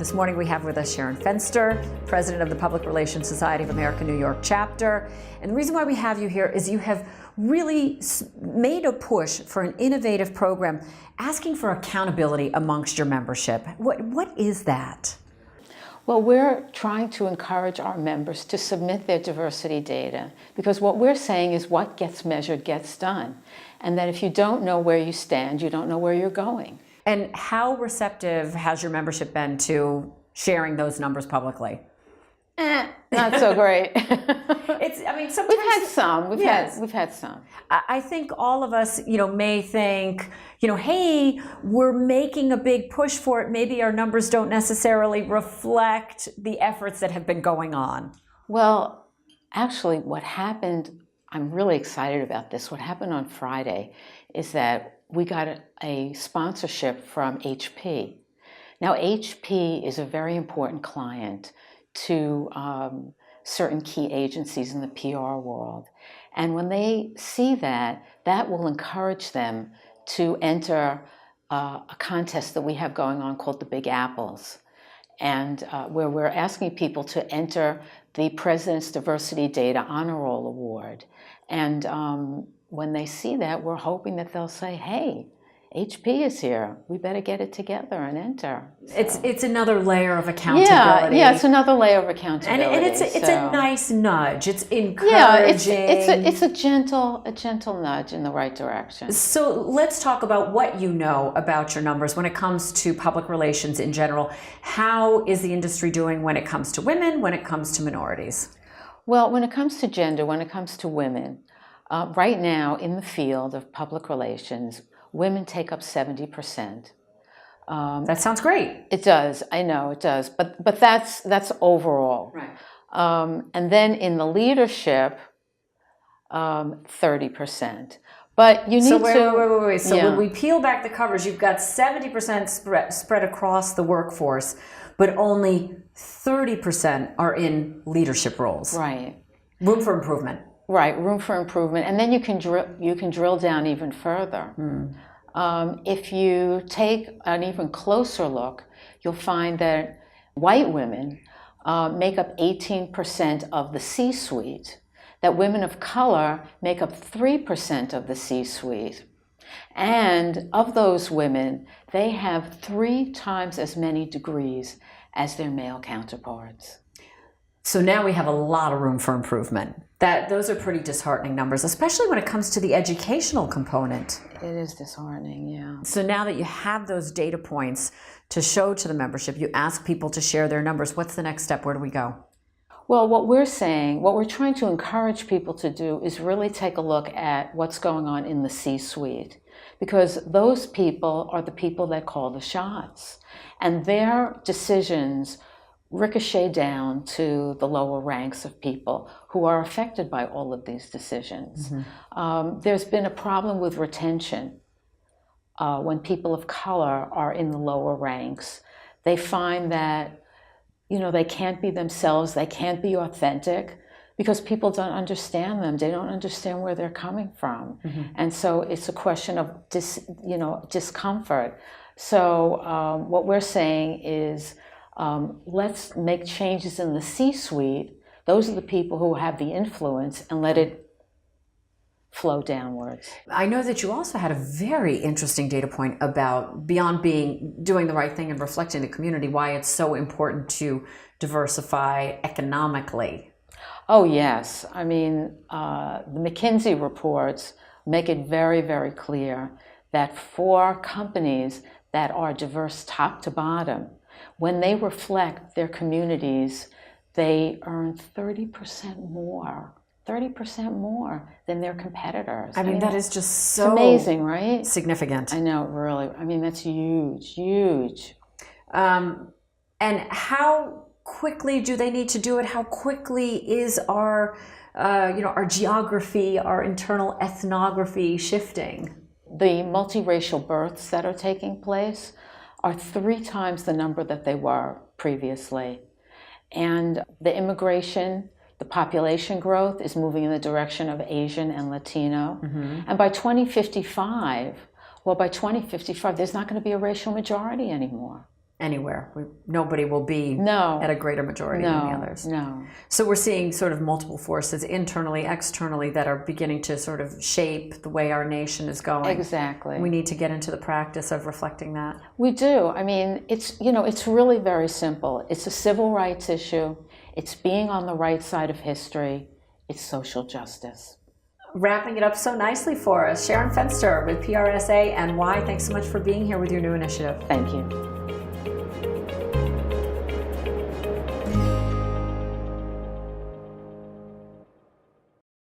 This morning we have with us Sharon Fenster, President of the Public Relations Society of America, New York chapter. And the reason why we have you here is you have really made a push for an innovative program asking for accountability amongst your membership. What is that? Well, we're trying to encourage our members to submit their diversity data, because what we're saying is what gets measured gets done. And that if you don't know where you stand, you don't know where you're going. And how receptive has your membership been to sharing those numbers publicly? Not so great. Sometimes we've had some. We've had some. I think all of us, may think, hey, we're making a big push for it. Maybe our numbers don't necessarily reflect the efforts that have been going on. Well, actually, what happened, I'm really excited about this. What happened on Friday is that we got a sponsorship from HP. Now, HP is a very important client to certain key agencies in the PR world. And when they see that, that will encourage them to enter a contest that we have going on called the Big Apples, and where we're asking people to enter the President's Diversity Data Honor Roll Award. And when they see that, we're hoping that they'll say, hey, HP is here. We better get it together and enter. So. It's another layer of accountability. Yeah, it's another layer of accountability. And it's a nice nudge. It's encouraging. Yeah, it's a gentle nudge in the right direction. So let's talk about what you know about your numbers when it comes to public relations in general. How is the industry doing when it comes to women, when it comes to minorities? Well, when it comes to gender, when it comes to women, right now in the field of public relations, women take up 70%. That sounds great. It does. I know it does. But that's overall. Right. And then in the leadership, 30%. But you need to wait. So when we peel back the covers, you've got 70% spread across the workforce, but only 30% are in leadership roles. Right. Room for improvement. Right, room for improvement, and then you can drill down even further. If you take an even closer look, you'll find that white women make up 18% of the C-suite, that women of color make up 3% of the C-suite, and of those women, they have 3 times as many degrees as their male counterparts. So now we have a lot of room for improvement. Those are pretty disheartening numbers, especially when it comes to the educational component. It is disheartening, yeah. So now that you have those data points to show to the membership, you ask people to share their numbers. What's the next step? Where do we go? Well, what we're trying to encourage people to do is really take a look at what's going on in the C-suite, because those people are the people that call the shots, and their decisions ricochet down to the lower ranks of people who are affected by all of these decisions. There's been a problem with retention. When people of color are in the lower ranks, they find that they can't be themselves, they can't be authentic, because people don't understand them. They don't understand where they're coming from. And so it's a question of discomfort. So what we're saying is, let's make changes in the C-suite. Those are the people who have the influence, and let it flow downwards. I know that you also had a very interesting data point about, beyond doing the right thing and reflecting the community, why it's so important to diversify economically. Oh, yes. I mean, the McKinsey reports make it very, very clear that for companies that are diverse top to bottom, when they reflect their communities, they earn 30% more than their competitors. I mean, that is just so amazing, right? Significant. I know, really. I mean, that's huge, huge. And how quickly do they need to do it? How quickly is our geography, our internal ethnography shifting? The multiracial births that are taking place are 3 times the number that they were previously. And the immigration, the population growth is moving in the direction of Asian and Latino. And by 2055, there's not going to be a racial majority anymore. anywhere. Nobody will be No. at a greater majority than the others. No. So we're seeing sort of multiple forces internally, externally, that are beginning to sort of shape the way our nation is going. Exactly. We need to get into the practice of reflecting that. We do. I mean, it's really very simple. It's a civil rights issue. It's being on the right side of history. It's social justice. Wrapping it up so nicely for us, Sharon Fenster with PRSA and Why. Thanks so much for being here with your new initiative. Thank you.